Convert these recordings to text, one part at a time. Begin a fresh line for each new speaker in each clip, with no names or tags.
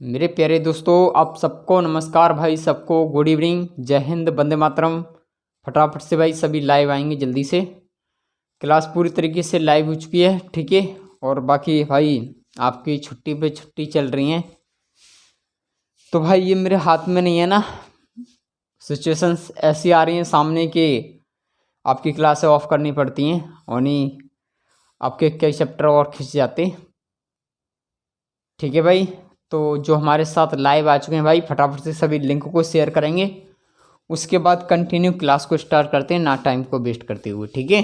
मेरे प्यारे दोस्तों, आप सबको नमस्कार भाई, सबको गुड इवनिंग, जय हिंद, वंदे मातरम। फटाफट से भाई सभी लाइव आएंगे जल्दी से। क्लास पूरी तरीके से लाइव हो चुकी है, ठीक है। और बाकी भाई आपकी छुट्टी पे छुट्टी चल रही है, तो भाई ये मेरे हाथ में नहीं है ना। सिचुएशंस ऐसी आ रही हैं सामने कि आपकी क्लासें ऑफ करनी पड़ती हैं और नहीं आपके कई चैप्टर और खिंच जाते, ठीक है भाई। तो जो हमारे साथ लाइव आ चुके हैं भाई, फटाफट से सभी लिंक को शेयर करेंगे, उसके बाद कंटिन्यू क्लास को स्टार्ट करते हैं, ना टाइम को वेस्ट करते हुए, ठीक है।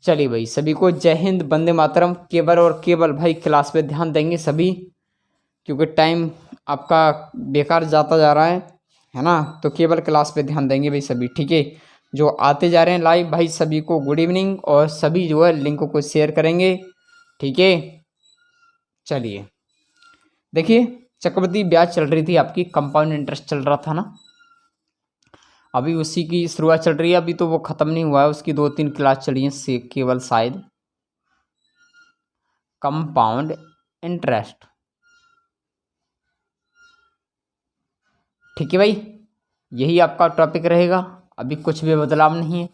चलिए भाई, सभी को जय हिंद, वंदे मातरम। केवल और केवल भाई क्लास पे ध्यान देंगे सभी, क्योंकि टाइम आपका बेकार जाता जा रहा है ना। तो केवल क्लास पे ध्यान देंगे भाई सभी, ठीक है। जो आते जा रहे हैं लाइव भाई, सभी को गुड इवनिंग, और सभी जो है लिंक को शेयर करेंगे, ठीक है। चलिए देखिए, चक्रवृद्धि ब्याज चल रही थी आपकी, कंपाउंड इंटरेस्ट चल रहा था ना, अभी उसी की शुरुआत चल रही है। अभी तो वो ख़त्म नहीं हुआ है, उसकी 2-3 क्लास चली हैं से केवल शायद। कंपाउंड इंटरेस्ट, ठीक है भाई, यही आपका टॉपिक रहेगा, अभी कुछ भी बदलाव नहीं है।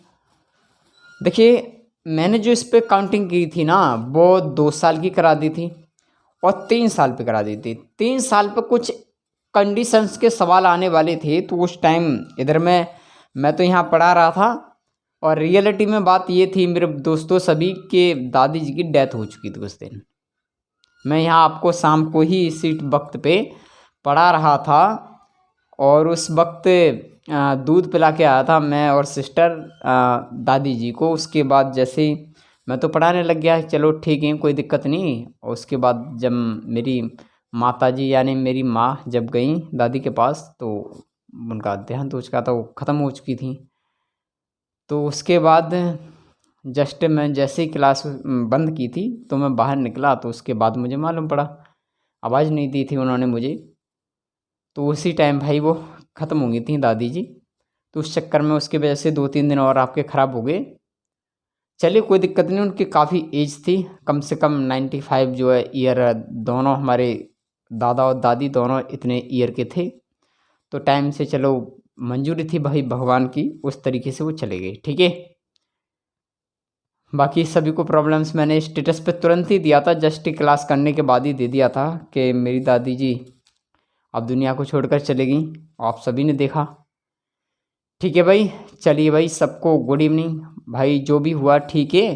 देखिए, मैंने जो इस पर काउंटिंग की थी ना, वो 2 साल की करा दी थी और 3 साल पे करा दी थी। 3 साल पे कुछ कंडीशंस के सवाल आने वाले थे, तो उस टाइम इधर मैं तो यहाँ पढ़ा रहा था, और रियलिटी में बात ये थी मेरे दोस्तों सभी के दादी जी की डेथ हो चुकी थी उस दिन। मैं यहाँ आपको शाम को ही इसी वक्त पे पढ़ा रहा था, और उस वक्त दूध पिला के आया था मैं और सिस्टर दादी जी को। उसके बाद जैसे ही मैं तो पढ़ाने लग गया, चलो ठीक है कोई दिक्कत नहीं। और उसके बाद जब मेरी माता जी यानी मेरी माँ जब गई दादी के पास, तो उनका देहांत हो चुका था, वो ख़त्म हो चुकी थी। तो उसके बाद जस्ट मैं जैसे ही क्लास बंद की थी, तो मैं बाहर निकला, तो उसके बाद मुझे मालूम पड़ा, आवाज़ नहीं दी थी उन्होंने मुझे। तो उसी टाइम भाई वो ख़त्म हो गई थी दादी जी। तो उस चक्कर में उसकी वजह से 2-3 दिन और आपके ख़राब हो गए। चलिए कोई दिक्कत नहीं, उनकी काफ़ी एज थी, कम से कम 95 जो है ईयर, दोनों हमारे दादा और दादी दोनों इतने ईयर के थे। तो टाइम से चलो मंजूरी थी भाई भगवान की, उस तरीके से वो चले गए, ठीक है। बाकी सभी को प्रॉब्लम्स मैंने स्टेटस पे तुरंत ही दिया था, जस्ट क्लास करने के बाद ही दे दिया था कि मेरी दादी जी अब दुनिया को छोड़कर चले गई। आप सभी ने देखा, ठीक है भाई। चलिए भाई, सबको गुड इवनिंग भाई, जो भी हुआ ठीक है,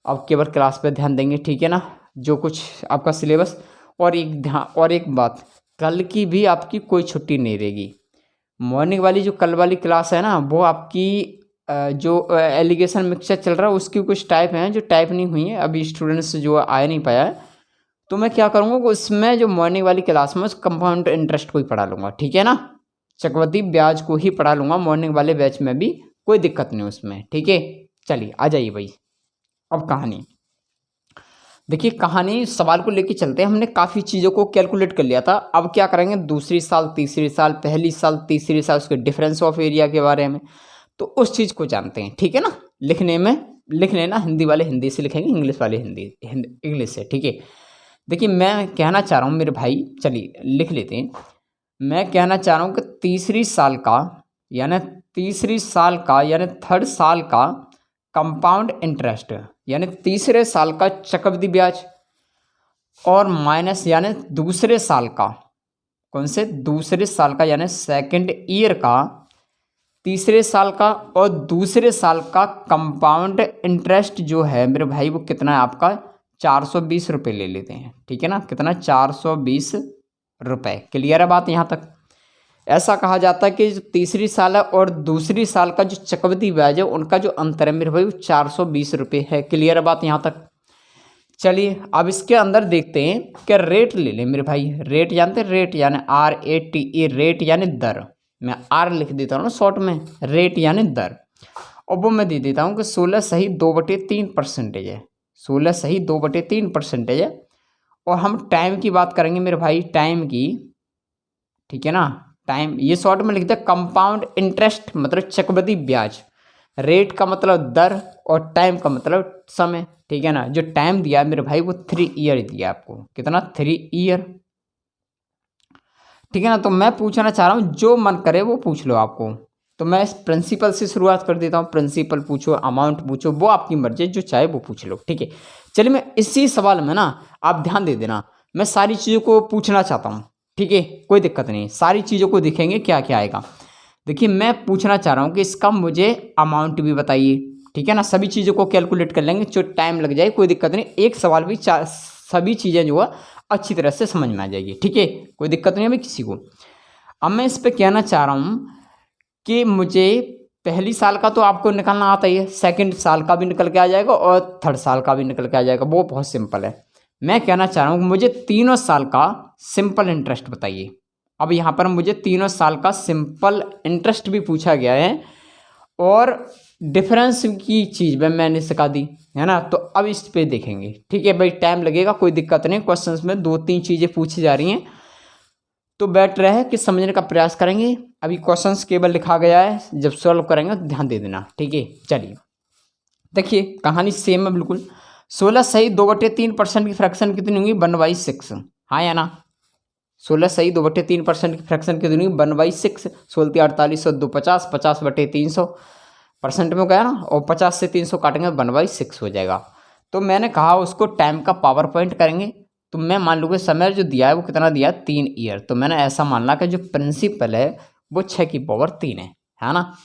अब केवल क्लास पे ध्यान देंगे, ठीक है ना। जो कुछ आपका सिलेबस, और एक बात, कल की भी आपकी कोई छुट्टी नहीं रहेगी। मॉर्निंग वाली जो कल वाली क्लास है ना, वो आपकी जो एलिगेशन मिक्सचर चल रहा है उसकी कुछ टाइप हैं जो टाइप नहीं हुई है, अभी स्टूडेंट्स जो आया नहीं पाया है। तो मैं क्या करूँगा, उसमें जो मॉर्निंग वाली क्लास में उस कंपाउंड इंटरेस्ट को ही पढ़ा लूँगा, ठीक है ना। चक्रवृद्धि ब्याज को ही पढ़ा लूँगा मॉर्निंग वाले बैच में भी, कोई दिक्कत नहीं उसमें, ठीक है। चलिए आ जाइए भाई, अब कहानी देखिए। कहानी सवाल को लेके चलते हैं, हमने काफ़ी चीज़ों को कैलकुलेट कर लिया था। अब क्या करेंगे, दूसरी साल तीसरी साल, पहली साल तीसरी साल, उसके डिफरेंस ऑफ एरिया के बारे में, तो उस चीज़ को जानते हैं, ठीक है ना। लिखने में लिख लेना, हिंदी वाले हिंदी से लिखेंगे, इंग्लिश वाले इंग्लिश से, ठीक है। देखिए मैं कहना चाह रहा हूँ मेरे भाई, चलिए लिख लेते हैं। मैं कहना चाह रहा हूँ कि तीसरी साल का यानी थर्ड साल का कंपाउंड इंटरेस्ट, यानी तीसरे साल का चक्रवृद्धि ब्याज, और माइनस यानी दूसरे साल का, कौन से दूसरे साल का यानी सेकंड ईयर का तीसरे साल का, और दूसरे साल का कंपाउंड इंटरेस्ट जो है मेरे भाई वो कितना है आपका, 420 रुपये ले लेते हैं, ठीक है ना। कितना, 420 रुपये। क्लियर है बात यहाँ तक। ऐसा कहा जाता है कि जो तीसरी साल है और दूसरी साल का जो चक्रवृद्धि ब्याज है उनका जो अंतर है मेरे भाई वो 420 रुपये है। क्लियर है बात यहाँ तक। चलिए अब इसके अंदर देखते हैं कि रेट ले लें मेरे भाई। रेट जानते हैं, रेट यानी RATE, रेट यानी दर। मैं आर लिख देता हूँ ना शॉर्ट में, रेट यानी दर। और वो मैं दे देता हूँ कि 16 सही 2/3% है, 16 सही 2/3% है। और हम टाइम की बात करेंगे मेरे भाई, टाइम की, ठीक है ना। टाइम ये शॉर्ट में लिखते हैं, कंपाउंड इंटरेस्ट मतलब चक्रवृद्धि ब्याज, रेट का मतलब दर, और टाइम का मतलब समय, ठीक है ना। जो टाइम दिया है मेरे भाई वो 3 ईयर दिया आपको। कितना, 3 ईयर, ठीक है ना। तो मैं पूछना चाह रहा हूँ, जो मन करे वो पूछ लो आपको। तो मैं इस प्रिंसिपल से शुरुआत कर देता हूँ। प्रिंसिपल पूछो, अमाउंट पूछो, वो आपकी मर्जी, जो चाहे वो पूछ लो, ठीक है। चलिए, मैं इसी सवाल में ना, आप ध्यान दे देना, मैं सारी चीज़ों को पूछना चाहता हूँ, ठीक है, कोई दिक्कत नहीं, सारी चीज़ों को देखेंगे क्या क्या आएगा। देखिए, मैं पूछना चाह रहा हूँ कि इसका मुझे अमाउंट भी बताइए, ठीक है ना। सभी चीज़ों को कैलकुलेट कर लेंगे, जो टाइम लग जाए कोई दिक्कत नहीं, एक सवाल भी सभी चीज़ें जो है अच्छी तरह से समझ में आ जाएगी, ठीक है, कोई दिक्कत नहीं अभी किसी को। अब मैं इस पर कहना चाह रहा हूँ कि मुझे पहली साल का तो आपको निकालना आता ही है, सेकंड साल का भी निकल के आ जाएगा और थर्ड साल का भी निकल के आ जाएगा, वो बहुत सिंपल है। मैं कहना चाह रहा हूँ कि मुझे तीनों साल का सिंपल इंटरेस्ट बताइए। अब यहाँ पर मुझे तीनों साल का सिंपल इंटरेस्ट भी पूछा गया है और डिफरेंस की चीज़ भी मैंने सिखा दी है ना। तो अब इस पे देखेंगे, ठीक है भाई, टाइम लगेगा, कोई दिक्कत नहीं, क्वेश्चंस में 2-3 चीज़ें पूछी जा रही हैं, तो बेटर है कि समझने का प्रयास करेंगे। अभी क्वेश्चंस केवल लिखा गया है, जब सॉल्व करेंगे तो ध्यान दे देना, ठीक है। चलिए, देखिए, कहानी सेम है बिल्कुल। 16 सही 2/3% की फ्रैक्शन कितनी होंगी? 1/6, हाँ या ना। 16 सही 2/3% की फ्रैक्शन कितनी होगी? 1/6। 16 48 2 50, 50/300 परसेंट में गया ना, और 50 से 300 काटेंगे 1/6 हो जाएगा। तो मैंने कहा उसको टाइम का पावर पॉइंट करेंगे, तो मैं मान लूँगा समय जो दिया है वो कितना दिया है? 3 ईयर। तो मैंने ऐसा मानना कि जो प्रिंसिपल है वो 6 की पावर 3 है ना।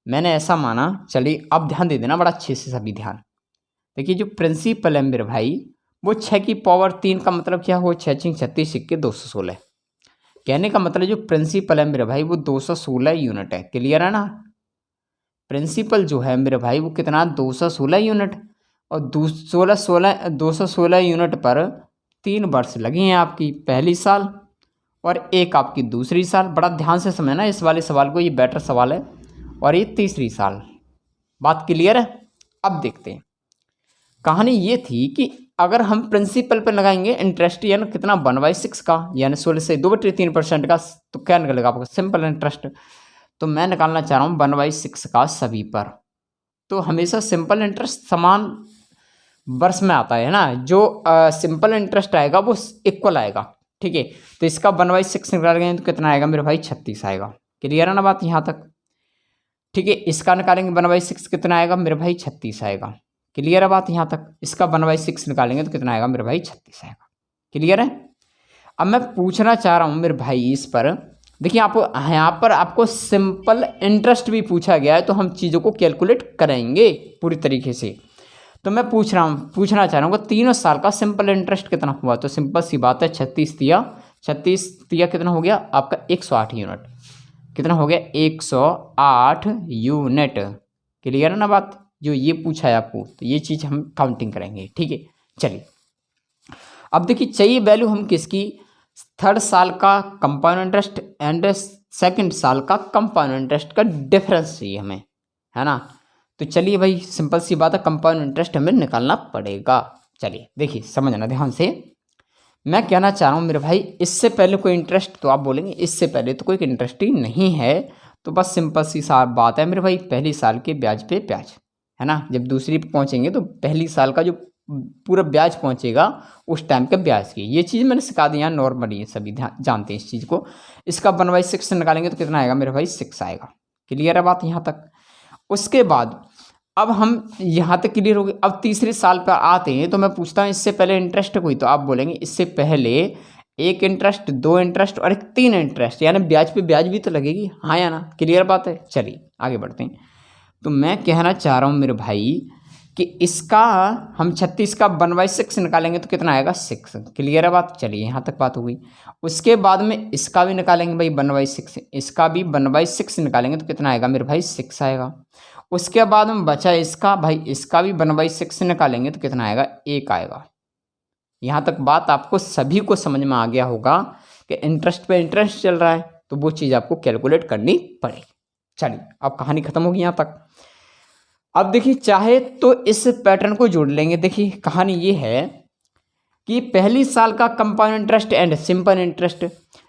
मैंने ऐसा माना। चलिए, अब ध्यान दे देना बड़ा अच्छे से सभी, ध्यान देखिए। जो प्रिंसिपल है मेरे भाई, वो 6 की पावर 3 का मतलब क्या हो? 6 6 36 सिक्के 216। कहने का मतलब जो प्रिंसिपल है मेरे भाई वो 216 यूनिट है। क्लियर है ना। प्रिंसिपल जो है मेरे भाई वो कितना? 216 यूनिट। और 216 यूनिट पर 3 वर्ष लगे हैं आपकी पहली साल और एक आपकी दूसरी साल। बड़ा ध्यान से समझना इस वाले सवाल को, ये बेटर सवाल है। और ये तीसरी साल। बात क्लियर है। अब देखते हैं, कहानी ये थी कि अगर हम प्रिंसिपल पर लगाएंगे इंटरेस्ट, यानी कितना? 1/6 का, यानी 16 से 2/3% का, तो क्या निकलेगा आपका? Simple interest. तो मैं निकालना चाह रहा हूँ 1/6 का सभी पर। तो हमेशा सिंपल इंटरेस्ट समान वर्ष में आता है ना, जो सिंपल इंटरेस्ट आएगा वो इक्वल आएगा, ठीक है। तो इसका 1/6 निकालेंगे तो कितना आएगा मेरे भाई? 36 आएगा। क्लियर है ना बात यहाँ तक? ठीक है, इसका निकालेंगे 1/6 कितना आएगा मेरे भाई? 36 आएगा। क्लियर है बात यहाँ तक? इसका 1/6 निकालेंगे तो कितना आएगा मेरे भाई? 36 आएगा। क्लियर है। अब मैं पूछना चाह रहा हूँ मेरे भाई इस पर, देखिए आप यहाँ पर आपको सिंपल इंटरेस्ट भी पूछा गया है, तो हम चीज़ों को कैलकुलेट करेंगे पूरी तरीके से। तो मैं पूछना चाह रहा हूँ कि तीनों साल का सिंपल इंटरेस्ट कितना हुआ? तो सिंपल सी बात है, 36 दिया कितना हो गया आपका? 108 यूनिट। कितना हो गया? 108 यूनिट। क्लियर है ना बात? जो ये पूछा है आपको, तो ये चीज़ हम काउंटिंग करेंगे, ठीक है। चलिए, अब देखिए, चाहिए वैल्यू हम किसकी? थर्ड साल का कंपाउंड इंटरेस्ट एंड सेकंड साल का कंपाउंड इंटरेस्ट का डिफरेंस चाहिए हमें, है ना। तो चलिए भाई, सिंपल सी बात है, कंपाउंड इंटरेस्ट हमें निकालना पड़ेगा। चलिए देखिए, समझना ध्यान से। मैं कहना चाह रहा हूँ मेरे भाई, इससे पहले कोई इंटरेस्ट, तो आप बोलेंगे इससे पहले तो कोई इंटरेस्ट ही नहीं है, तो बस सिंपल सी बात है मेरे भाई, पहली साल के ब्याज पे ब्याज, है ना। जब दूसरी पे पहुँचेंगे तो पहली साल का जो पूरा ब्याज पहुँचेगा उस टाइम के ब्याज की, ये चीज़ मैंने सिखा दी यहाँ, नॉर्मली सभी जानते हैं इस चीज़ को। इसका 1/6 निकालेंगे तो कितना आएगा मेरे भाई? 6 आएगा। क्लियर है बात यहाँ तक? उसके बाद अब हम यहाँ तक क्लियर हो गए। अब तीसरे साल पर आते हैं, तो मैं पूछता हूँ इससे पहले इंटरेस्ट कोई? तो आप बोलेंगे इससे पहले 1 इंटरेस्ट, 2 इंटरेस्ट और 3 इंटरेस्ट, यानी ब्याज पे ब्याज भी तो लगेगी, हाँ या ना। क्लियर बात है। चलिए आगे बढ़ते हैं। तो मैं कहना चाह रहा हूँ मेरे भाई कि इसका हम 36 का 1/6 निकालेंगे तो कितना आएगा? 6। क्लियर है बात? चलिए, यहाँ तक बात हो गई। उसके बाद में इसका भी निकालेंगे भाई 1/6, इसका भी 1/6 निकालेंगे तो कितना आएगा मेरे भाई? 6 आएगा। उसके बाद में बचा इसका भाई, इसका भी 1/6 निकालेंगे तो कितना आएगा? 1 आएगा। यहाँ तक बात आपको सभी को समझ में आ गया होगा कि इंटरेस्ट पे इंटरेस्ट चल रहा है, तो वो चीज़ आपको कैलकुलेट करनी पड़ेगी। चलिए, अब कहानी खत्म होगी यहाँ तक। अब देखिए, चाहे तो इस पैटर्न को जोड़ लेंगे। देखिए, कहानी ये है कि पहली साल का compound interest and simple interest,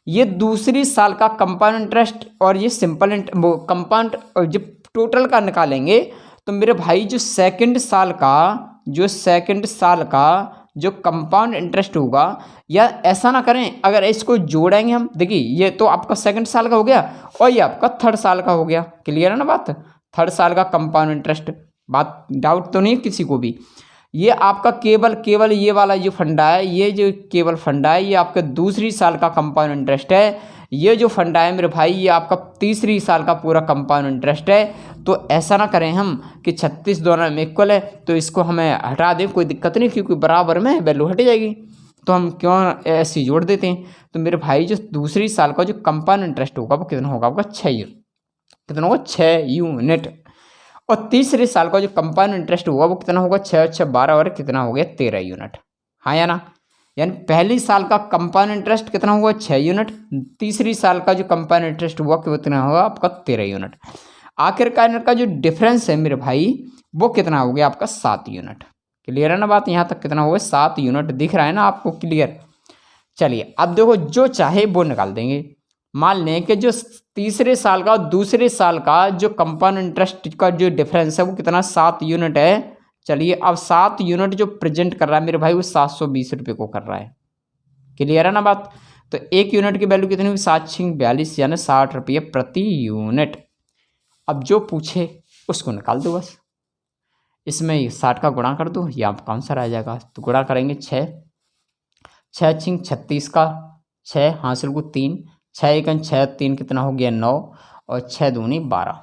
ये दूसरी साल का कंपाउंड इंटरेस्ट और ये सिंपल वो कंपाउंड जब टोटल का निकालेंगे तो मेरे भाई जो सेकंड साल का जो कंपाउंड इंटरेस्ट होगा, या ऐसा ना करें, अगर इसको जोड़ेंगे हम, देखिए ये तो आपका सेकंड साल का हो गया और ये आपका थर्ड साल का हो गया। क्लियर है ना बात? थर्ड साल का कंपाउंड इंटरेस्ट, बात डाउट तो नहीं है किसी को भी। ये आपका केवल ये वाला जो फंडा है, ये जो केवल फंडा है, ये आपका दूसरी साल का कंपाउंड इंटरेस्ट है। ये जो फंडा है मेरे भाई, ये आपका तीसरी साल का पूरा कंपाउंड इंटरेस्ट है। तो ऐसा ना करें हम कि 36 दोनों में इक्वल है तो इसको हमें हटा दें, कोई दिक्कत नहीं, क्योंकि बराबर में वैल्यू हट जाएगी, तो हम क्यों ऐसे जोड़ देते हैं। तो मेरे भाई जो दूसरी साल का जो कंपाउंड इंटरेस्ट होगा वो कितना होगा आपका 6 यूनिट, कितना होगा 6 यूनिट। और तीसरे साल का जो कंपाउंड इंटरेस्ट होगा वो कितना होगा 6 6 12 और कितना हो गया 13 यूनिट। हाँ या ना? यानी पहली साल का कंपाउंड इंटरेस्ट कितना हुआ 6 यूनिट, तीसरी साल का जो कंपाउंड इंटरेस्ट हुआ कितना होगा आपका 13 यूनिट। आखिरकार का जो डिफरेंस है मेरे भाई वो कितना हो गया आपका 7 यूनिट। क्लियर है ना बात? यहाँ तक कितना हुआ 7 यूनिट, दिख रहा है ना आपको? क्लियर। चलिए अब देखो, जो चाहे वो निकाल देंगे। मान लें कि जो तीसरे साल का और दूसरे साल का जो कंपाउंड इंटरेस्ट का जो डिफरेंस है वो कितना 7 यूनिट है। चलिए अब 7 यूनिट जो प्रेजेंट कर रहा है मेरे भाई वो 720 रुपये को कर रहा है। क्लियर है ना बात? तो 1 यूनिट की वैल्यू कितनी हुई 7×42 यानी 60 रुपये प्रति यूनिट। अब जो पूछे उसको निकाल दो बस, इसमें 60 का गुणा कर दो, ये आपका आंसर आ जाएगा। तो गुणा करेंगे 6 36 का 6 हासिल को 3, 6 एकन 6 3 कितना हो गया 9 और 6 दूनी 12,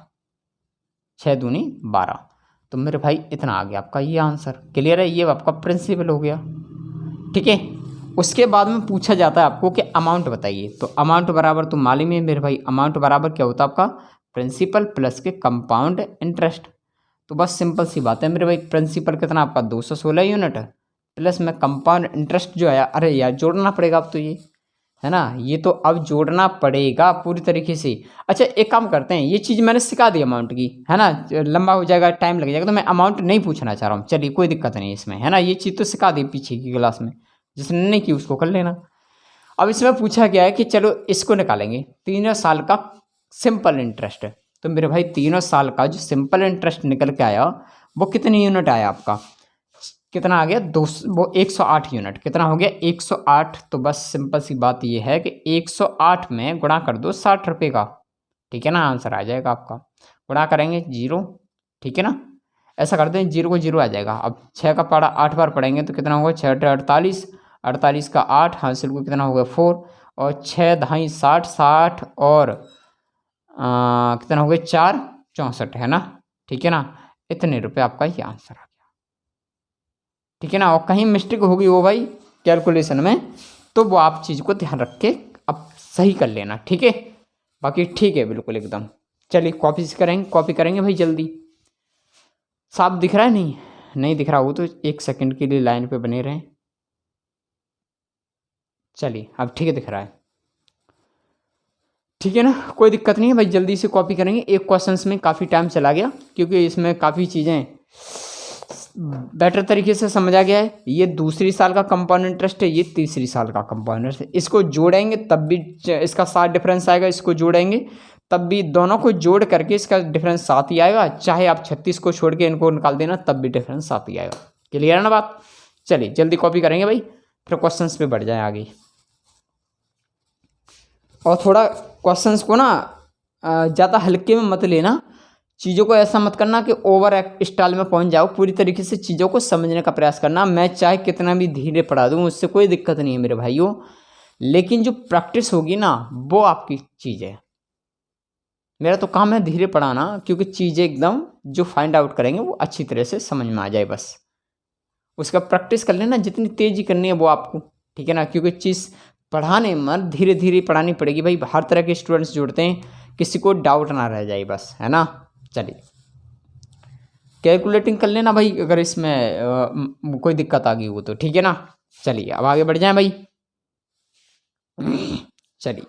6 दूनी 12। तो मेरे भाई इतना आ गया आपका ये आंसर। क्लियर है? ये आपका प्रिंसिपल हो गया। ठीक है, उसके बाद में पूछा जाता है आपको कि अमाउंट बताइए। तो अमाउंट बराबर तो मालूम है मेरे भाई, अमाउंट बराबर क्या होता है आपका प्रिंसिपल प्लस के कंपाउंड इंटरेस्ट। तो बस सिंपल सी बात है मेरे भाई, प्रिंसिपल कितना आपका 216 यूनिट प्लस में कंपाउंड इंटरेस्ट जो आया, अरे यार जोड़ना पड़ेगा अब तो ये है ना, ये तो अब जोड़ना पड़ेगा पूरी तरीके से। अच्छा एक काम करते हैं, ये चीज़ मैंने सिखा दी अमाउंट की, है ना, लंबा हो जाएगा टाइम लग जाएगा, तो मैं अमाउंट नहीं पूछना चाह रहा हूँ। चलिए कोई दिक्कत नहीं इसमें, है ना, ये चीज़ तो सिखा दी पीछे की क्लास में, जिसने नहीं की उसको कर लेना। अब इसमें पूछा गया है कि चलो इसको निकालेंगे, 3 साल का सिंपल इंटरेस्ट। तो मेरे भाई 3 साल का जो सिंपल इंटरेस्ट निकल के आया वो कितनी यूनिट आया आपका, कितना आ गया 108 यूनिट। कितना हो गया 108। तो बस सिंपल सी बात ये है कि 108 में गुणा कर दो 60 रुपये का, ठीक है ना, आंसर आ जाएगा आपका। गुणा करेंगे 0, ठीक है ना, ऐसा करते हैं 0 को 0 आ जाएगा। अब 6 का पढ़ा 8 बार पढ़ेंगे तो कितना होगा 6 48, 48 का 8 हासिल को कितना होगा 4 और 6 ढाई 60, 60 और कितना हो गया 4 64, है ना, ठीक है ना, इतने रुपये आपका ये आंसर आ गया। ठीक है ना, और कहीं मिस्टेक होगी वो भाई कैलकुलेशन में, तो वो आप चीज़ को ध्यान रख के अब सही कर लेना, ठीक है। बाकी ठीक है बिल्कुल एकदम। चलिए कॉपी करेंगे भाई जल्दी। साफ दिख रहा है? नहीं दिख रहा हो तो 1 सेकंड के लिए लाइन पे बने रहें। चलिए अब ठीक है, दिख रहा है, ठीक है ना, कोई दिक्कत नहीं है भाई, जल्दी से कॉपी करेंगे। एक क्वेश्चंस में काफ़ी टाइम चला गया क्योंकि इसमें काफ़ी चीज़ें बेटर तरीके से समझा गया है। ये दूसरी साल का कंपाउंड इंटरेस्ट है, ये तीसरी साल का कंपाउंड इंटरेस्ट है। इसको जोड़ेंगे तब भी इसका 7 डिफरेंस आएगा, इसको जोड़ेंगे तब भी दोनों को जोड़ करके इसका डिफरेंस 7 ही आएगा। चाहे आप 36 को छोड़ के इनको निकाल देना तब भी डिफरेंस 7 ही आएगा। क्लियर है ना बात? चलिए जल्दी कॉपी करेंगे भाई, फिर क्वेश्चंस पे बढ़ जाए आगे। और थोड़ा क्वेश्चंस को ना ज़्यादा हल्के में मत लेना, चीज़ों को ऐसा मत करना कि ओवर स्टाइल में पहुंच जाओ। पूरी तरीके से चीज़ों को समझने का प्रयास करना। मैं चाहे कितना भी धीरे पढ़ा दूँ उससे कोई दिक्कत नहीं है मेरे भाइयों, लेकिन जो प्रैक्टिस होगी ना वो आपकी चीज़ है। मेरा तो काम है धीरे पढ़ाना, क्योंकि चीज़ें एकदम जो फाइंड आउट करेंगे वो अच्छी तरह से समझ में आ जाए। बस उसका प्रैक्टिस कर लेना, जितनी तेज़ी करनी है वो आपको, ठीक है ना, क्योंकि चीज़ पढ़ाने में धीरे धीरे पढ़ानी पड़ेगी भाई। हर तरह के स्टूडेंट्स जुड़ते हैं, किसी को डाउट ना रह जाए बस, है ना। चलिए कैलकुलेटिंग कर लेना भाई, अगर इसमें कोई दिक्कत आ गई हो तो, ठीक है ना। चलिए अब आगे बढ़ जाएं भाई। चलिए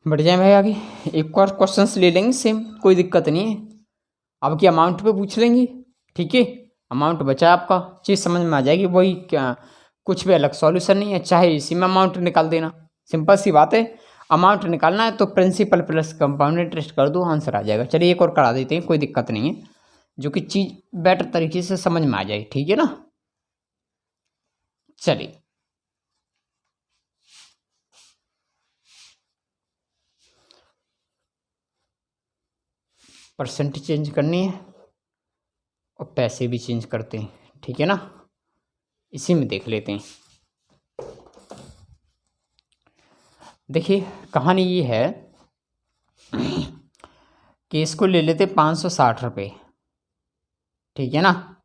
बढ़ जाएं भाई आगे। एक और क्वेश्चंस ले लेंगे सेम, कोई दिक्कत नहीं है। अब की अमाउंट पे पूछ लेंगे, ठीक है। अमाउंट बचा आपका, चीज़ समझ में आ जाएगी। वही क्या, कुछ भी अलग सॉल्यूशन नहीं है, चाहे इसी में अमाउंट निकाल देना, सिंपल सी बात है। अमाउंट निकालना है तो प्रिंसिपल प्लस कंपाउंड इंटरेस्ट कर दो, आंसर आ जाएगा। चलिए एक और करा देते हैं, कोई दिक्कत नहीं है, जो कि चीज़ बेटर तरीके से समझ में आ जाए, ठीक है ना। चलिए परसेंटेज चेंज करनी है और पैसे भी चेंज करते हैं, ठीक है ना। इसी में देख लेते हैं। देखिए कहानी ये है कि इसको ले लेते 560 रुपये, ठीक है ना,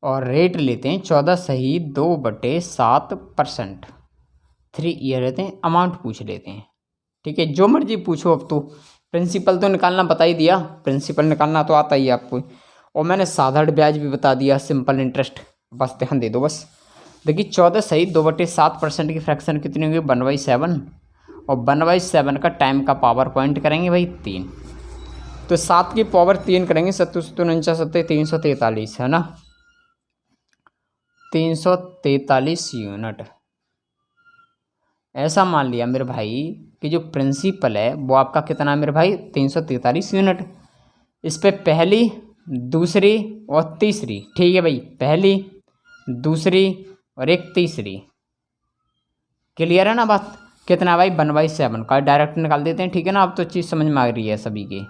और रेट लेते हैं 14.2/7%, 3 ईयर रहते हैं, अमाउंट पूछ लेते हैं, ठीक है। जो मर्जी पूछो, अब तो प्रिंसिपल तो निकालना बता ही दिया, प्रिंसिपल निकालना तो आता ही है आपको, और मैंने साधारण ब्याज भी बता दिया, सिंपल इंटरेस्ट, बस ध्यान दे दो बस। देखिए 14.2/7% की फ्रैक्शन कितनी होगी, 1/7, और 1/7 का टाइम का पावर पॉइंट करेंगे भाई 3, तो 7 की पावर 3 करेंगे, 343 है ना, 343 यूनिट। ऐसा मान लिया मेरे भाई कि जो प्रिंसिपल है वो आपका कितना है मेरे भाई, 343 यूनिट। इस पे पहली, दूसरी और तीसरी, ठीक है भाई, पहली, दूसरी और एक तीसरी, क्लियर है ना बात। कितना भाई, 1/7 का डायरेक्ट निकाल देते हैं, ठीक है ना। अब तो चीज़ समझ में आ रही है सभी की।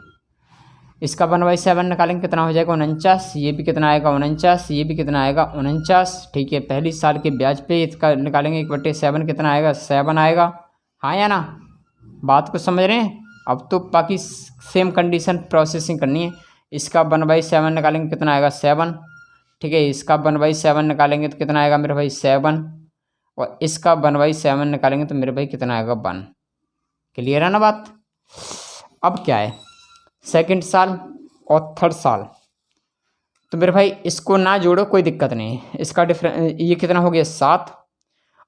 इसका 1/7 निकालेंगे कितना हो जाएगा, 49, ये भी कितना आएगा 49, ये भी कितना आएगा 49, ठीक है। पहली साल के ब्याज पे इसका निकालेंगे 1/7 कितना आएगा, 7 आएगा, हाँ या ना, बात को समझ रहे हैं। अब तो बाकी सेम कंडीशन प्रोसेसिंग करनी है। इसका 1/7 निकालेंगे कितना आएगा 7, ठीक है। इसका 1/7 निकालेंगे तो कितना आएगा मेरे भाई 7, और इसका 1/7 निकालेंगे तो मेरे भाई कितना आएगा 1, क्लियर है ना बात। अब क्या है, सेकंड साल और थर्ड साल, तो मेरे भाई इसको ना जोड़ो कोई दिक्कत नहीं है। इसका डिफरेंस ये कितना हो गया 7,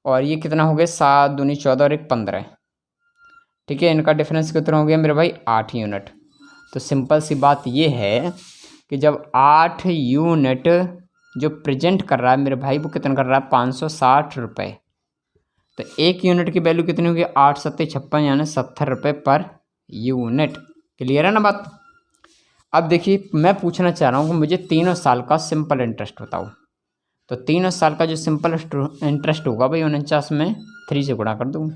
और ये कितना हो गया 7 दूनी 14 और 1 15, ठीक है। इनका डिफरेंस कितना हो गया मेरे भाई 8 यूनिट। तो सिंपल सी बात ये है कि जब 8 यूनिट जो प्रेजेंट कर रहा है मेरे भाई, वो कितना कर रहा है 560 रुपये, तो 1 यूनिट की वैल्यू कितनी होगी 8 7 56, यानी 70 रुपये पर यूनिट, क्लियर है ना बात। अब देखिए मैं पूछना चाह रहा हूँ कि मुझे 3 साल का सिंपल इंटरेस्ट बताओ। तो 3 साल का जो सिंपल इंटरेस्ट होगा भाई 49 में 3 से गुणा कर दूँ,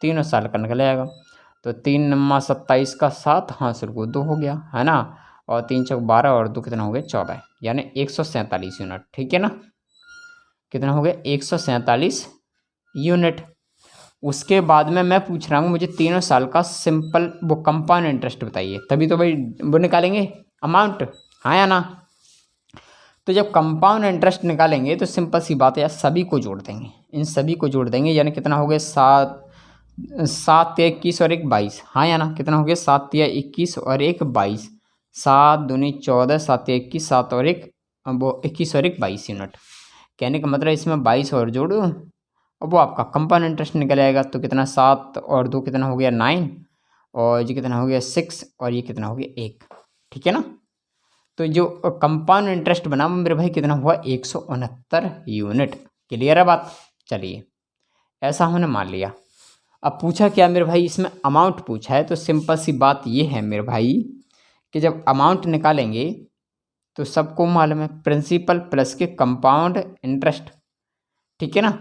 3 साल का निकल आएगा। तो 3 नम्मा 27 का 7, हाँ सर को 2 हो गया, है ना, और 3 चौक 12 और 2 कितना हो गया 14, यानी 147 यूनिट, ठीक है ना। कितना हो गया 147 यूनिट। उसके बाद में मैं पूछ रहा हूँ मुझे 3 साल का सिंपल वो कंपाउंड इंटरेस्ट बताइए, तभी तो भाई वो निकालेंगे अमाउंट, हाँ या ना। तो जब कंपाउंड इंटरेस्ट निकालेंगे तो सिंपल सी बात है यार, सभी को जोड़ देंगे, इन सभी को जोड़ देंगे, यानी कितना हो गया 7 या 21 और 1 22, हाँ या ना, कितना हो गया 7 या 21 और 1 22, 7 दूनी 14, 7 या 21, 7 और 1 वो 21 और 1 22 यूनिट। कहने का मतलब इसमें 22 और जोड़ो और वो आपका कंपाउंड इंटरेस्ट निकल आएगा। तो कितना 7 और 2 कितना हो गया 9, और ये कितना हो गया 6, और ये कितना हो गया 1, ठीक है ना। तो जो कंपाउंड इंटरेस्ट बना मेरे भाई कितना हुआ 169 यूनिट, क्लियर है बात। चलिए ऐसा हमने मान लिया। अब पूछा क्या मेरे भाई, इसमें अमाउंट पूछा है। तो सिंपल सी बात ये है मेरे भाई कि जब अमाउंट निकालेंगे तो सबको मालूम है प्रिंसिपल प्लस के कंपाउंड इंटरेस्ट, ठीक है ना।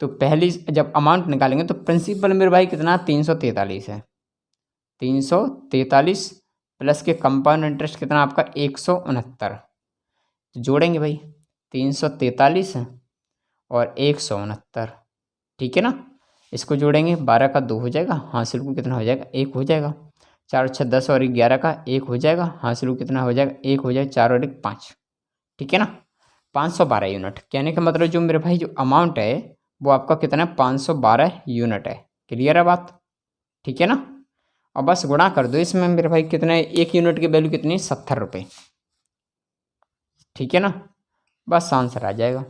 तो पहली जब अमाउंट निकालेंगे तो प्रिंसिपल मेरे भाई कितना 343 है, 343 प्लस के कंपाउंड इंटरेस्ट कितना आपका 169, तो जोड़ेंगे भाई 343 और 169, ठीक है ना। इसको जोड़ेंगे 12 का 2 हो जाएगा, हासिल को कितना हो जाएगा 1 हो जाएगा, 4 6 10 और 11 का 1 हो जाएगा, हासिल को कितना हो जाएगा 1 हो जाएगा, 4 और 1 5, ठीक है ना। 512 यूनिट, कहने का मतलब जो मेरे भाई जो अमाउंट है वो आपका कितना 512 यूनिट है, क्लियर है बात, ठीक है ना। और बस गुणा कर दो इसमें मेरे भाई कितने, 1 यूनिट की वैल्यू कितनी 70 रुपये, ठीक है ना। बस आंसर आ जाएगा,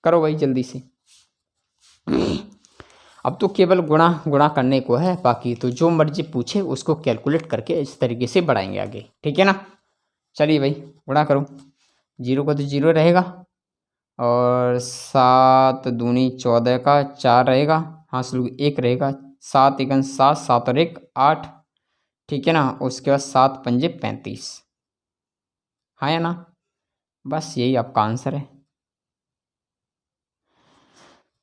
करो भाई जल्दी से। अब तो केवल गुणा गुणा करने को है, बाकी तो जो मर्जी पूछे उसको कैलकुलेट करके इस तरीके से बढ़ाएंगे आगे, ठीक है ना। चलिए भाई गुणा करो, 0 का तो 0 रहेगा, और 7 दूनी 14 का 4 रहेगा, हासिल 1 रहेगा, 7 एकन 7, 7 और 1 8, ठीक है ना। उसके बाद 7 पंजे 35, हाँ या ना। बस यही आपका आंसर है,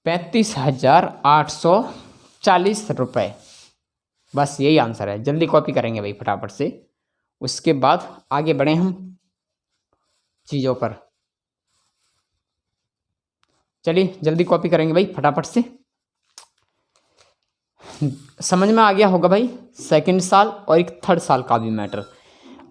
35,840 रुपये। बस यही आंसर है। जल्दी कॉपी करेंगे भाई फटाफट से, उसके बाद आगे बढ़े हम चीज़ों पर। चलिए जल्दी कॉपी करेंगे भाई फटाफट से। समझ में आ गया होगा भाई, सेकंड साल और एक थर्ड साल का भी मैटर।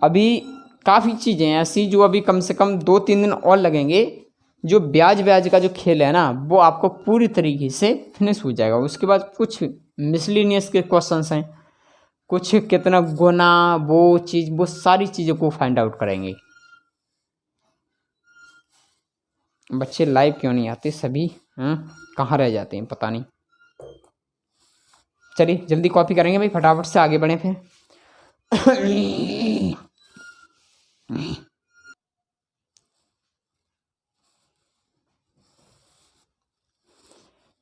अभी काफ़ी चीज़ें हैं ऐसी जो अभी कम से कम 2-3 दिन और लगेंगे। जो ब्याज ब्याज का जो खेल है ना, वो आपको पूरी तरीके से फिनिश हो जाएगा। उसके बाद कुछ मिसलिनियस के क्वेश्चंस हैं, कुछ कितना गुना, वो चीज़, वो सारी चीज़ों को फाइंड आउट करेंगे। बच्चे लाइव क्यों नहीं आते सभी, कहाँ रह जाते हैं पता नहीं। चलिए जल्दी कॉपी करेंगे भाई फटाफट से, आगे बढ़ें फिर।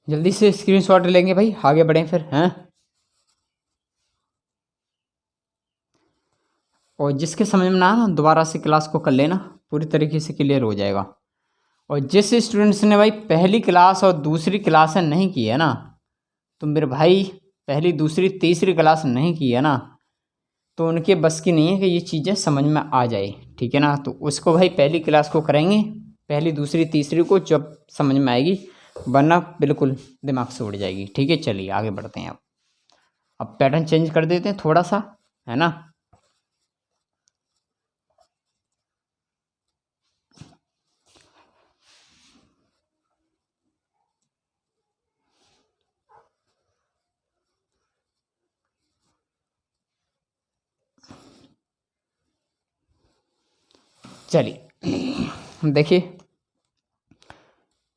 जल्दी से स्क्रीनशॉट लेंगे भाई, आगे बढ़ें फिर हैं। और जिसके समझ में ना आया ना, दोबारा से क्लास को कर लेना, पूरी तरीके से क्लियर हो जाएगा। और जिस स्टूडेंट्स ने भाई पहली क्लास और दूसरी क्लास नहीं की है ना, तो मेरे भाई पहली दूसरी तीसरी क्लास नहीं की है ना, तो उनके बस की नहीं है कि ये चीज़ें समझ में आ जाए, ठीक है ना। तो उसको भाई पहली क्लास को करेंगे, पहली दूसरी तीसरी को जब समझ में आएगी, वरना बिल्कुल दिमाग से उड़ जाएगी, ठीक है। चलिए आगे बढ़ते हैं। अब पैटर्न चेंज कर देते हैं थोड़ा सा, है ना। चलिए देखिए,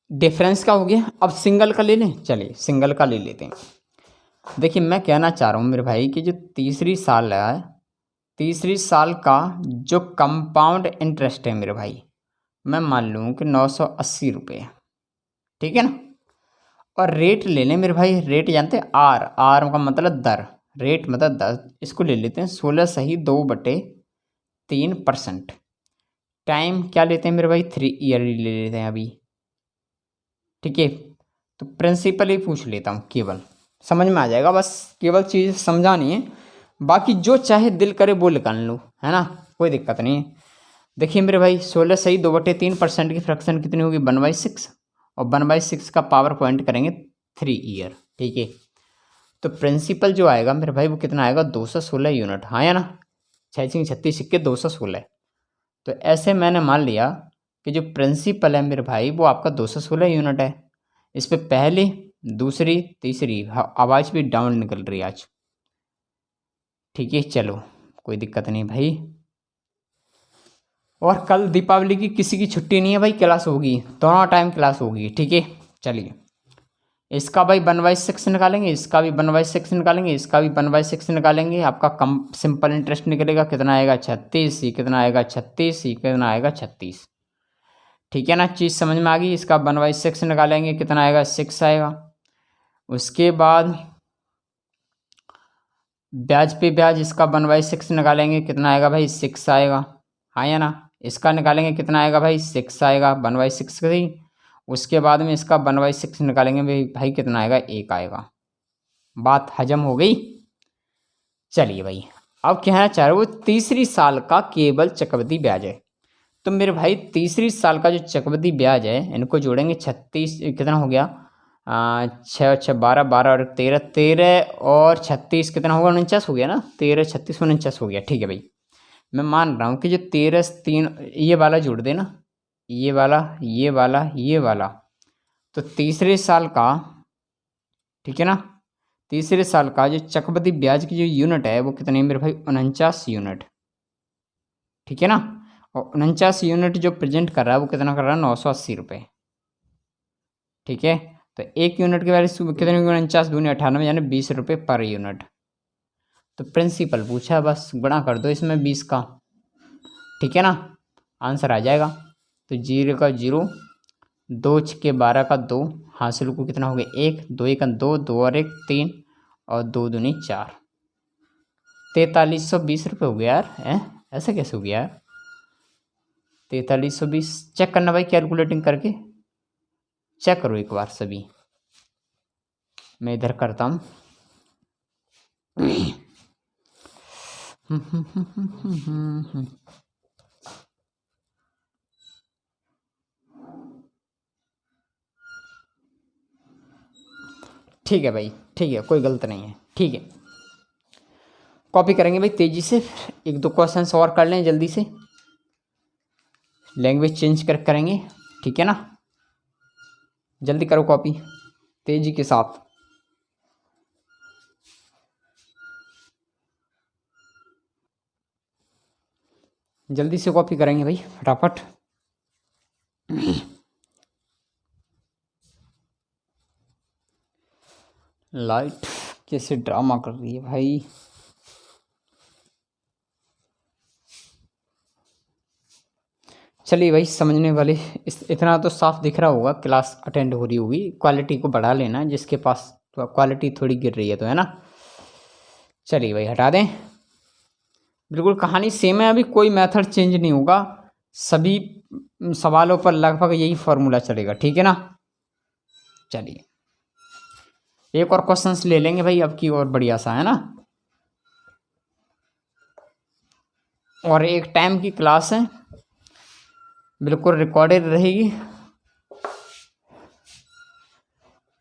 डिफरेंस का हो गया। अब सिंगल का ले लें, चलिए सिंगल का ले लेते हैं। देखिए मैं कहना चाह रहा हूँ मेरे भाई कि जो तीसरी साल है, तीसरी साल का जो कंपाउंड इंटरेस्ट है मेरे भाई, मैं मान लूँ कि 980 रुपये, ठीक है ना। और रेट ले लें मेरे भाई, रेट जानते हैं, आर, आर का मतलब दर, रेट मतलब दर। इसको ले लेते हैं 16 सही 2/3%। टाइम क्या लेते हैं मेरे भाई, 3 ईयरली ले लेते हैं अभी, ठीक है। तो प्रिंसिपल ही पूछ लेता हूँ, केवल समझ में आ जाएगा, बस केवल चीज़ समझानी है। बाकी जो चाहे दिल करे वो निकाल लो, है ना, कोई दिक्कत नहीं है। देखिए मेरे भाई 16 सही 2/3% की फ्रैक्शन कितनी होगी, 1/6, और 1/6 का पावर पॉइंट करेंगे 3 ईयर, ठीक है। तो प्रिंसिपल जो आएगा मेरे भाई वो कितना आएगा, 216 यूनिट, हाँ या ना। 6×36 सिक्के 216। तो ऐसे मैंने मान लिया कि जो प्रिंसिपल है मेरे भाई वो आपका 216 यूनिट है। इस पर पहली दूसरी तीसरी आवाज़ भी डाउन निकल रही है आज, ठीक है। चलो कोई दिक्कत नहीं भाई। और कल दीपावली की किसी की छुट्टी नहीं है भाई, क्लास होगी, दोनों टाइम क्लास होगी, ठीक है। चलिए इसका भाई 1/6 निकालेंगे, इसका भी 1/6 निकालेंगे, इसका भी 1/6 निकालेंगे। आपका कम सिंपल इंटरेस्ट निकलेगा, कितना आएगा 36, ये कितना आएगा 36, ये कितना आएगा 36, ठीक है ना। चीज़ समझ में आ गई। इसका 1/6 निकालेंगे, कितना आएगा 6 आएगा। उसके बाद ब्याज पे ब्याज, इसका 1/6 निकालेंगे, कितना आएगा भाई 6 आएगा, हाँ या ना। इसका निकालेंगे, कितना आएगा भाई 6 आएगा, 1/6 ही। उसके बाद में इसका 1/6 निकालेंगे भाई कितना आएगा, 1 आएगा। बात हजम हो गई। चलिए भाई अब कहना चाह रहे हो तीसरी साल का केवल चक्रवृद्धि ब्याज है। तो मेरे भाई तीसरी साल का जो चक्रवृद्धि ब्याज है, इनको जोड़ेंगे 36, कितना हो गया, 6 6 12 12 और 13 13 और 36 कितना होगा, 49 हो गया ना, 13 36 49 हो गया, ठीक है भाई। मैं मान रहा हूँ कि जो 13 3 ये वाला जोड़ देना, ये वाला ये वाला ये वाला, तो तीसरे साल का, ठीक है ना, तीसरे साल का जो चक्रवृद्धि ब्याज की जो यूनिट है वो कितने मेरे भाई, 49 यूनिट, ठीक है ना। और 49 यूनिट जो प्रेजेंट कर रहा है वो कितना कर रहा है, 980 रुपये, ठीक है। तो एक यूनिट की वैल्यू कितने होगी, 49 दूनी 98, यानी 20 रुपये पर यूनिट। तो प्रिंसिपल पूछा, बस गुणा कर दो इसमें 20 का, ठीक है ना, आंसर आ जाएगा। तो 0 का 0, 2 6 12 का 2, हासिल को कितना हो गया 1, 2 1 2, 2 और 1 3, और 2 दूनी 4, 4320 हो गया यार। ऐसा कैसे हो गया यार? 4320 चेक करना भाई, कैलकुलेटिंग करके चेक करो एक बार सभी। मैं इधर करता हूँ। ठीक है भाई, ठीक है, कोई गलत नहीं है, ठीक है। कॉपी करेंगे भाई तेजी से, एक दो क्वेश्चन और कर लें जल्दी से, लैंग्वेज चेंज कर करेंगे, ठीक है ना। जल्दी करो कॉपी तेजी के साथ। जल्दी से कॉपी करेंगे भाई फटाफट। लाइट कैसे ड्रामा कर रही है भाई। चलिए भाई, समझने वाले इतना तो साफ दिख रहा होगा, क्लास अटेंड हो रही होगी। क्वालिटी को बढ़ा लेना, जिसके पास तो क्वालिटी थोड़ी गिर रही है तो, है ना। चलिए भाई हटा दें, बिल्कुल कहानी सेम है, अभी कोई मेथड चेंज नहीं होगा, सभी सवालों पर लगभग यही फॉर्मूला चलेगा, ठीक है ना। चलिए एक और क्वेश्चंस ले लेंगे भाई अब की, और बढ़िया सा, है ना। और एक टाइम की क्लास है, बिल्कुल रिकॉर्डेड रहेगी।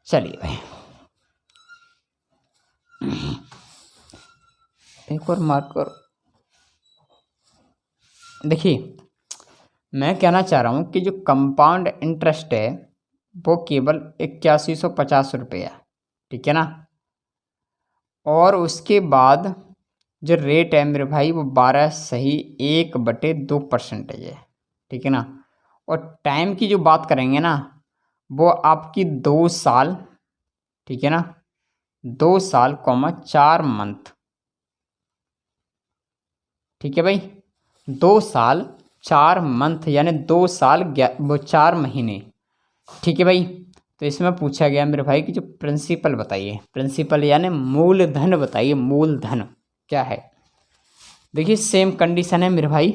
चलिए भाई एक और मार्कर। देखिए मैं कहना चाह रहा हूँ कि जो कंपाउंड इंटरेस्ट है वो केवल 8150 रुपये है, ठीक है ना। और उसके बाद जो रेट है मेरे भाई वो 12 है, ठीक है ना। और टाइम की जो बात करेंगे ना, वो आपकी 2 साल, ठीक है ना, 2 साल 4 मंथ, ठीक है भाई। 2 साल 4 मंथ यानी 2 साल वो 4 महीने, ठीक है भाई। तो इसमें पूछा गया मेरे भाई कि जो प्रिंसिपल बताइए, प्रिंसिपल यानी मूलधन बताइए, मूलधन क्या है। देखिए सेम कंडीशन है मेरे भाई,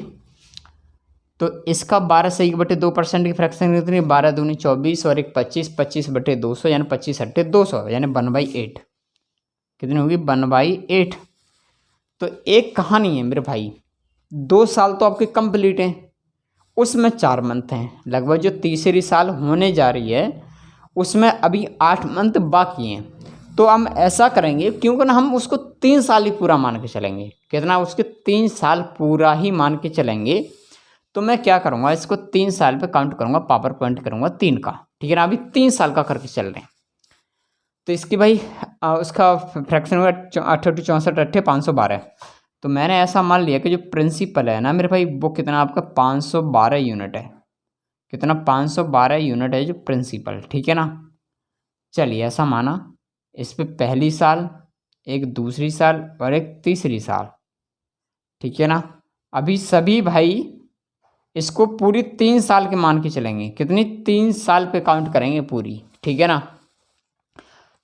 तो इसका 12 की फ्रैक्शन कितनी, 12 दूनी 24 और एक 25, 25/200 यानी 25/200 यानी 1/8 कितनी होगी, 1/8। तो एक कहानी है मेरे भाई, 2 साल तो आपके कंप्लीट हैं, उसमें 4 मंथ हैं, लगभग जो तीसरी साल होने जा रही है उसमें अभी 8 मंथ बाकी हैं। तो हम ऐसा करेंगे, क्योंकि ना हम उसको 3 साल ही पूरा मान के चलेंगे, कितना, उसके 3 साल पूरा ही मान के चलेंगे। तो मैं क्या करूँगा, इसको 3 साल पे काउंट करूँगा, पावर पॉइंट करूँगा 3 का, ठीक है ना। अभी 3 साल का करके चल रहे हैं, तो इसकी भाई उसका फ्रैक्शन हुआ 8 64 8 512। तो मैंने ऐसा मान लिया कि जो प्रिंसिपल है ना मेरे भाई वो कितना आपका 512 यूनिट है, कितना 512 यूनिट है जो प्रिंसिपल, ठीक है ना। चलिए ऐसा माना, इस पे पहली साल, एक दूसरी साल और एक तीसरी साल, ठीक है ना। अभी सभी भाई इसको पूरी 3 साल के मान के चलेंगे, कितनी 3 साल पे काउंट करेंगे पूरी, ठीक है ना।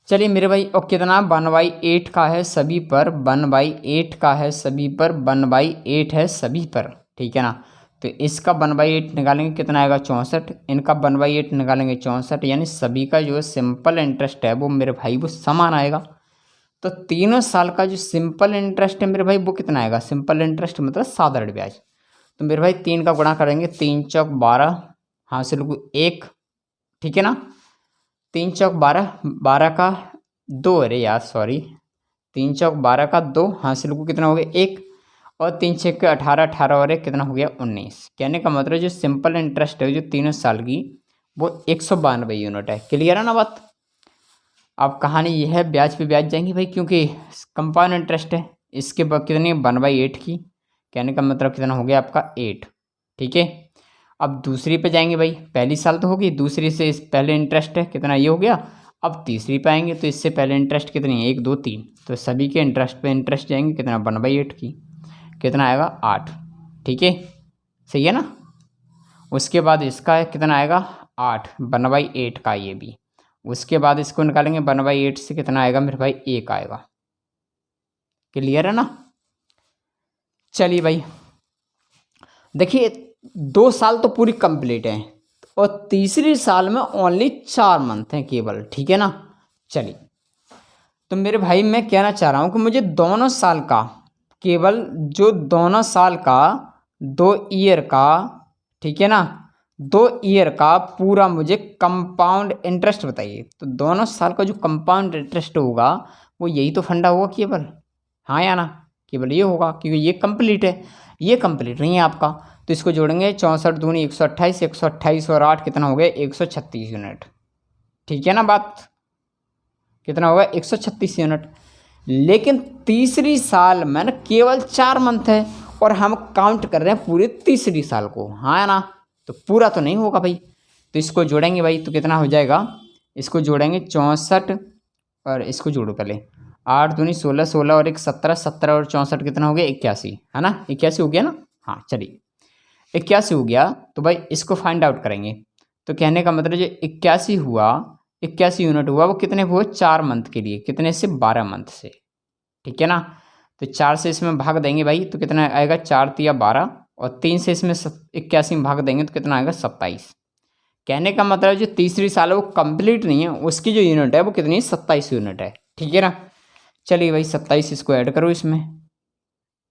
चलिए मेरे भाई, और कितना 1/8 का है सभी पर, 1/8 का है सभी पर, 1/8 है सभी पर, ठीक है ना। तो इसका 1/8 निकालेंगे कितना आएगा 64, इनका 1/8 निकालेंगे 64, यानी सभी का जो सिंपल इंटरेस्ट है वो मेरे भाई वो समान आएगा। तो तीनों साल का जो सिंपल इंटरेस्ट है मेरे भाई वो कितना आएगा, सिंपल इंटरेस्ट मतलब साधारण ब्याज। तो मेरे भाई 3 का गुणा करेंगे, 3 चौक 12, हासिल को 1, ठीक है ना। 3 चौक 12, 12 का 2, अरे यार सॉरी, 3 चौक 12 का 2, हासिल को कितना हो गया 1, और 3 छः के 18, 18 और 1 कितना हो गया 19। कहने का मतलब जो सिंपल इंटरेस्ट है जो 3 साल की वो 192 यूनिट है। क्लियर है ना बात। अब कहानी यह है, ब्याज पे ब्याज जाएंगी भाई, क्योंकि कंपाउंड इंटरेस्ट है। इसके बाद कितनी 1/8 की, कहने का मतलब कितना हो गया आपका 8, ठीक है। अब दूसरी पे जाएंगे भाई, पहली साल तो होगी, दूसरी से इस पहले इंटरेस्ट है कितना, ये हो गया। अब तीसरी पे आएंगे तो इससे पहले इंटरेस्ट कितनी है 1 2 3, तो सभी के इंटरेस्ट पे इंटरेस्ट जाएंगे कितना 1/8 की, कितना आएगा 8, ठीक है, सही है ना। उसके बाद इसका कितना आएगा 8, 1/8 का ये भी। उसके बाद इसको निकालेंगे 1/8 से कितना आएगा मेरे भाई 1 आएगा, क्लियर है ना। चलिए भाई, देखिए 2 साल तो पूरी कंप्लीट है और तीसरी साल में ओनली 4 मंथ हैं केवल, ठीक है ना। चलिए, तो मेरे भाई मैं कहना चाह रहा हूँ कि मुझे दोनों साल का, केवल जो दोनों साल का 2 ईयर का, ठीक है ना, 2 ईयर का पूरा मुझे कंपाउंड इंटरेस्ट बताइए। तो दोनों साल का जो कंपाउंड इंटरेस्ट होगा वो यही तो फंडा होगा केवल, हाँ या ना। केवल ये होगा क्योंकि ये कंप्लीट है, ये कंप्लीट नहीं है आपका। तो इसको जोड़ेंगे 64 दूनी 128, 128 और 8 कितना हो गया 136 यूनिट, ठीक है ना बात। कितना होगा 136 यूनिट। लेकिन तीसरी साल में ना केवल 4 मंथ है और हम काउंट कर रहे हैं पूरे तीसरी साल को, हाँ है ना। तो पूरा तो नहीं होगा भाई। तो इसको जोड़ेंगे भाई तो कितना हो जाएगा, इसको जोड़ेंगे 64 और इसको जोड़ो पहले, 8 दूनी 16, 16 और 1 17, 17 और 64 कितना हो गया 81, है ना। 81 हो गया ना, हाँ चलिए 81 हो गया। तो भाई इसको फाइंड आउट करेंगे। तो कहने का मतलब जो 81 हुआ, 81 यूनिट हुआ वो कितने हुए 4 मंथ के लिए, कितने से 12 मंथ से, ठीक है ना। तो 4 से इसमें भाग देंगे भाई तो कितना आएगा 4 तिया 12 और 3 से इसमें 81 में भाग देंगे तो कितना आएगा 27। कहने का मतलब जो तीसरी साल है वो कंप्लीट नहीं है, उसकी जो यूनिट है वो कितनी 27 यूनिट है, ठीक है ना। चलिए भाई 27 इसको ऐड करो इसमें,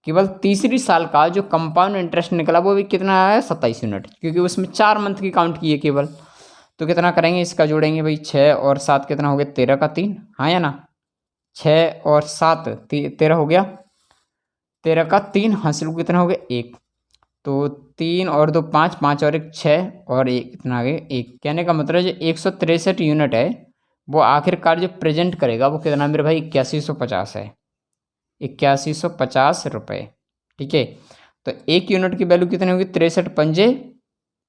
केवल तीसरी साल का जो कंपाउंड इंटरेस्ट निकला वो भी कितना आया 27 यूनिट, क्योंकि उसमें 4 मंथ की काउंट की है केवल। तो कितना करेंगे इसका जोड़ेंगे भाई 6 और 7 कितना हो गया 13 का 3, हाँ या ना। 6 और 7 13 हो गया, 13 का 3 हासिल कितना हो गया 1। तो 3 और 2 5, 5 और 1 6 और 1 कितना आ गया 1। कहने का मतलब जो 163 यूनिट है वो आखिरकार जो प्रेजेंट करेगा वो कितना मेरे भाई 8150 है, 8150 रुपये, ठीक है। तो 1 यूनिट की वैल्यू कितनी होगी 63 पंजे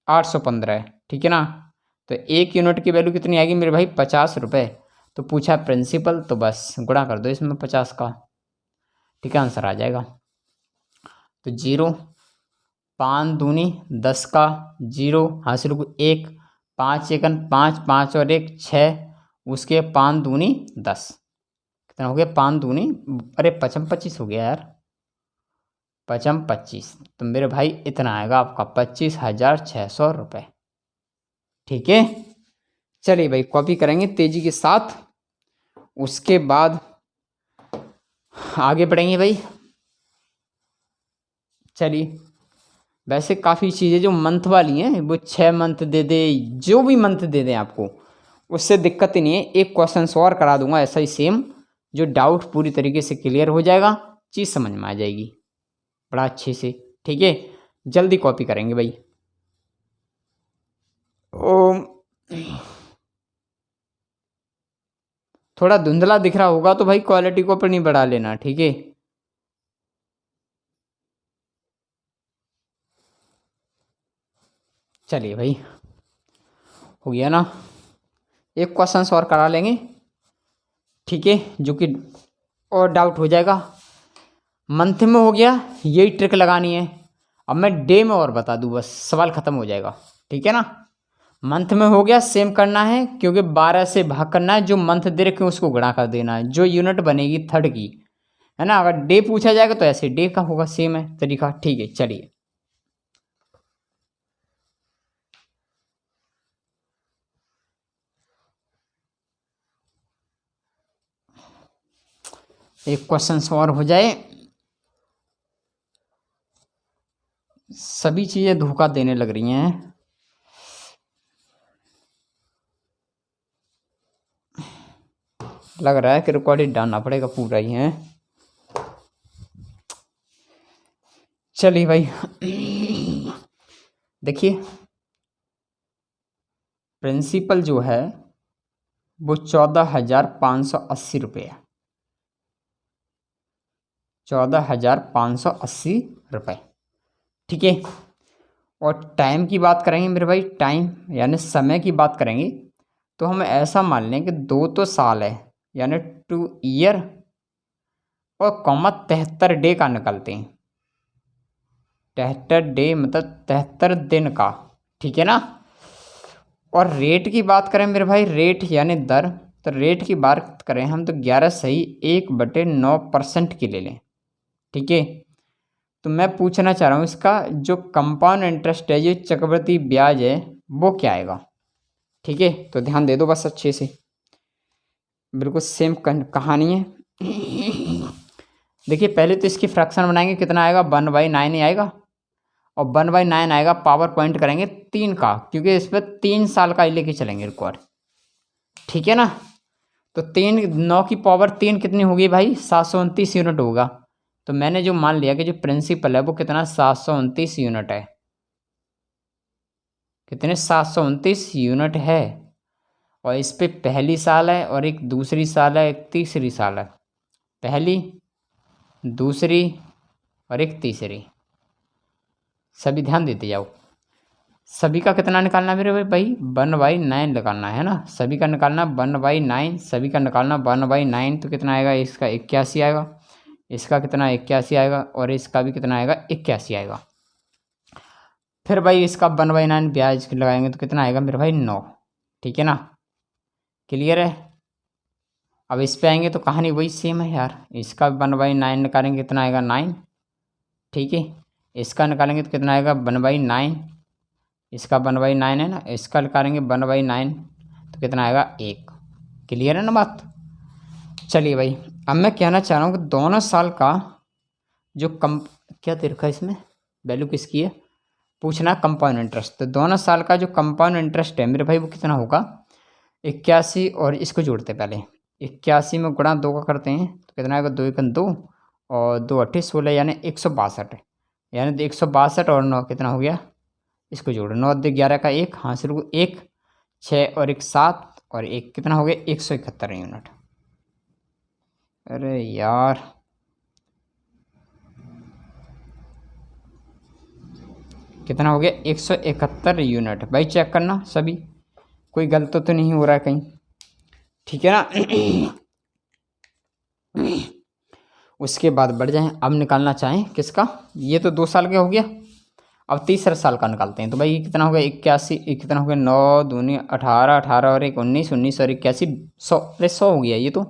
815, ठीक है ना। तो 1 यूनिट की वैल्यू कितनी आएगी मेरे भाई 50 रुपये। तो पूछा प्रिंसिपल तो बस गुणा कर दो इसमें 50 का, ठीक है, आंसर आ जाएगा। तो 0 5 दूनी 10 का 0 हासिल को 1, 5 एकन 5, 5 और 1 6, उसके 5 दूनी 10 कितना हो गया 5 दूनी, अरे 55 25 हो गया यार, 55 25। तो मेरे भाई इतना आएगा आपका 25,600 रुपये, ठीक है। चलिए भाई कॉपी करेंगे तेजी के साथ, उसके बाद आगे बढ़ेंगे भाई। चलिए, वैसे काफ़ी चीज़ें जो मंथ वाली हैं वो 6 मंथ दे दे, जो भी मंथ दे दें आपको उससे दिक्कत ही नहीं है। एक क्वेश्चन और करा दूंगा ऐसा ही सेम, जो डाउट पूरी तरीके से क्लियर हो जाएगा, चीज़ समझ में आ जाएगी बड़ा अच्छे से, ठीक है। जल्दी कॉपी करेंगे भाई। थोड़ा धुंधला दिख रहा होगा तो भाई क्वालिटी को अपनी बढ़ा लेना, ठीक है। चलिए भाई हो गया ना, एक क्वेश्चन और करा लेंगे, ठीक है, जो कि और डाउट हो जाएगा। मंथ में हो गया, यही ट्रिक लगानी है। अब मैं डे में और बता दूँ बस सवाल ख़त्म हो जाएगा, ठीक है ना। मंथ में हो गया सेम करना है, क्योंकि 12 से भाग करना है, जो मंथ दे रखे उसको गुणा कर देना है, जो यूनिट बनेगी थर्ड की, है ना। अगर डे पूछा जाएगा तो ऐसे डे का होगा, सेम है तरीका, ठीक है। चलिए एक क्वेश्चन और हो जाए। सभी चीज़ें धोखा देने लग रही हैं, लग रहा है कि रिकॉर्डिंग डालना पड़ेगा पूरा ही है। चलिए भाई देखिए प्रिंसिपल जो है वो 14,580 रुपये है, 14,580 रुपये, ठीक है। और टाइम की बात करेंगे मेरे भाई, टाइम यानी समय की बात करेंगे तो हम ऐसा मान लें कि 2 तो साल है यानी 2 ईयर और कॉमा 73 डे का निकलते हैं, 73 डे मतलब 73 दिन का, ठीक है ना। और रेट की बात करें मेरे भाई, रेट यानी दर, तो रेट की बात करें हम तो 11 सही 1/9% की ले लें, ठीक है। तो मैं पूछना चाह रहा हूँ इसका जो कंपाउंड इंटरेस्ट है, जो चक्रवृद्धि ब्याज है, वो क्या आएगा। ठीक है, तो ध्यान दे दो बस अच्छे से, बिल्कुल सेम कहानी है। देखिए पहले तो इसकी फ्रैक्शन बनाएंगे, कितना आएगा 1/9 ही आएगा, और 1/9 आएगा, पावर पॉइंट करेंगे 3 का, क्योंकि इस पर 3 साल का लेके चलेंगे रिकॉर्ड। ठीक है ना। तो 9 की पावर 3 कितनी होगी भाई, 729 यूनिट होगा। तो मैंने जो मान लिया कि जो प्रिंसिपल है वो कितना 729 यूनिट है, कितने 729 यूनिट है। और इस पे पहली साल है और एक दूसरी साल है, एक तीसरी साल है, पहली दूसरी और एक तीसरी। सभी ध्यान देते जाओ, सभी का कितना निकालना है मेरे भाई 1/9 निकालना है ना, सभी का निकालना 1/9, सभी का निकालना 1/9। तो कितना आएगा, इसका 81 आएगा, इसका कितना 81 आएगा, और इसका भी कितना आएगा 81 आएगा। फिर भाई इसका 1/9 ब्याज लगाएंगे तो कितना आएगा मेरे भाई 9। ठीक है ना, क्लियर है। अब इस पे आएंगे तो कहानी वही सेम है यार, इसका 1/9 निकालेंगे कितना आएगा 9। ठीक है, इसका निकालेंगे तो कितना आएगा 1/9, इसका 1/9 है ना, इसका निकालेंगे 1/9 तो कितना आएगा 1। क्लियर है ना बात। चलिए भाई, अब मैं कहना चाह रहा हूँ कि दोनों साल का जो क्या दे रखा है इसमें, वैल्यू किसकी है पूछना, कंपाउंड इंटरेस्ट। तो दोनों साल का जो कंपाउंड इंटरेस्ट है मेरे भाई वो कितना होगा 81, और इसको जोड़ते पहले 81 में गुणा 2 का करते हैं तो कितना आएगा 2 × 2 और 2 × 8 = 16, यानी 162, यानी 162 और 9 कितना हो गया, इसको जोड़ो 9 × 2 = 11 का 1, हासिल को 1, 6 और 1 7 और 1 कितना हो गया 171 यूनिट। अरे यार कितना हो गया 171 यूनिट। भाई चेक करना सभी, कोई गलत तो नहीं हो रहा है कहीं। ठीक है ना। उसके बाद बढ़ जाएं, अब निकालना चाहें किसका, ये तो 2 साल का हो गया, अब तीसरा साल का निकालते हैं। तो भाई कितना हो गया 81, कितना हो गया 9 दूनी 18, 18 और 1 19, 19 और 81 100, अरे 100 हो गया ये तो,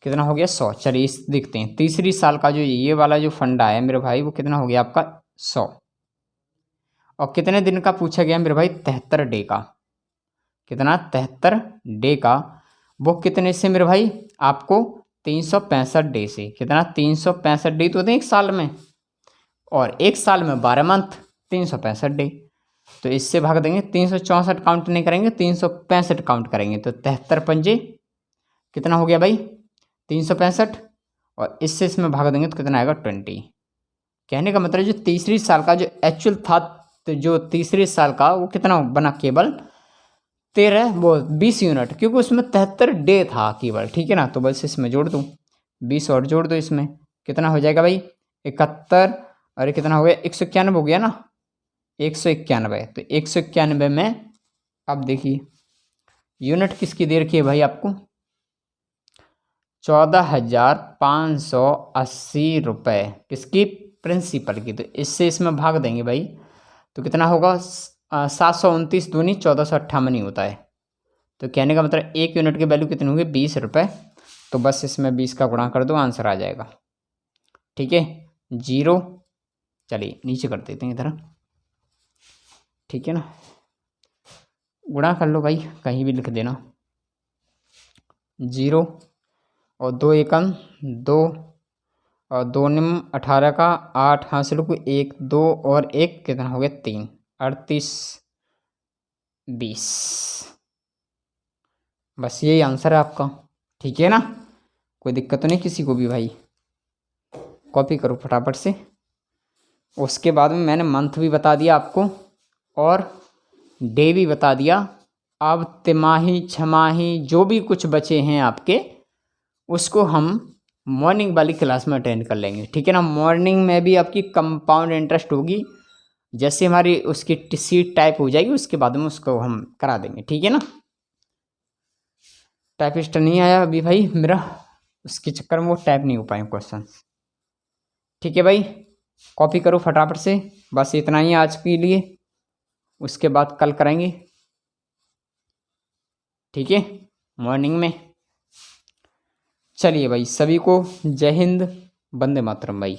कितना हो गया 100। चलिए इस देखते हैं तीसरी साल का जो ये वाला जो फंडा है मेरे भाई वो कितना हो गया आपका 100, और कितने दिन का पूछा गया मेरे भाई 73 डे का, कितना 73 डे का। वो कितने से मेरे भाई आपको 365 डे से, कितना 365 डे तो होते हैं एक साल में, और एक साल में 12 मंथ 365 डे। तो इससे भाग देंगे, 364 काउंट नहीं करेंगे 365 काउंट करेंगे। तो 73 पंजे कितना हो गया भाई 365, और इससे इसमें भाग देंगे तो कितना आएगा 20। कहने का मतलब जो तीसरी साल का जो एक्चुअल था, तो जो तीसरे साल का वो कितना बना केवल 20 यूनिट, क्योंकि उसमें 73 डे था केवल। ठीक है ना, तो बस इसमें जोड़ दूँ 20 और जोड़ दो, इसमें कितना हो जाएगा भाई 71, और कितना हो गया 191 हो गया ना, 191। तो 191 में अब देखिए यूनिट किसकी दे रखी है भाई आपको 14,580 रुपये, किसकी प्रिंसिपल की। तो इससे इसमें भाग देंगे भाई तो कितना होगा 729 दूनी 1458 ही होता है। तो कहने का मतलब एक यूनिट की वैल्यू कितनी होगी 20 रुपये। तो बस इसमें 20 का गुणा कर दो, आंसर आ जाएगा। ठीक है 0, चलिए नीचे कर देते हैं इधर। ठीक है ना, गुणा कर लो भाई, कहीं भी लिख देना 0 और 2 एकम 2 और 2 निम 18 का 8 हासिल को 1 2 और 1 कितना हो गया 3, 38 20। बस यही आंसर है आपका। ठीक है ना, कोई दिक्कत तो नहीं किसी को भी भाई, कॉपी करो फटाफट से। उसके बाद में मैंने मंथ भी बता दिया आपको और डे भी बता दिया। अब तिमाही छमाही जो भी कुछ बचे हैं आपके, उसको हम मॉर्निंग वाली क्लास में अटेंड कर लेंगे। ठीक है ना, मॉर्निंग में भी आपकी कंपाउंड इंटरेस्ट होगी, जैसे हमारी उसकी सीट टाइप हो जाएगी उसके बाद में उसको हम करा देंगे। ठीक है ना, टाइपिस्ट नहीं आया अभी भाई मेरा, उसके चक्कर में वो टाइप नहीं हो पाए क्वेश्चन। ठीक है भाई, कॉपी करो फटाफट से, बस इतना ही आज के लिए, उसके बाद कल करेंगे। ठीक है मॉर्निंग में। चलिए भाई, सभी को जय हिंद वंदे मातरम भाई।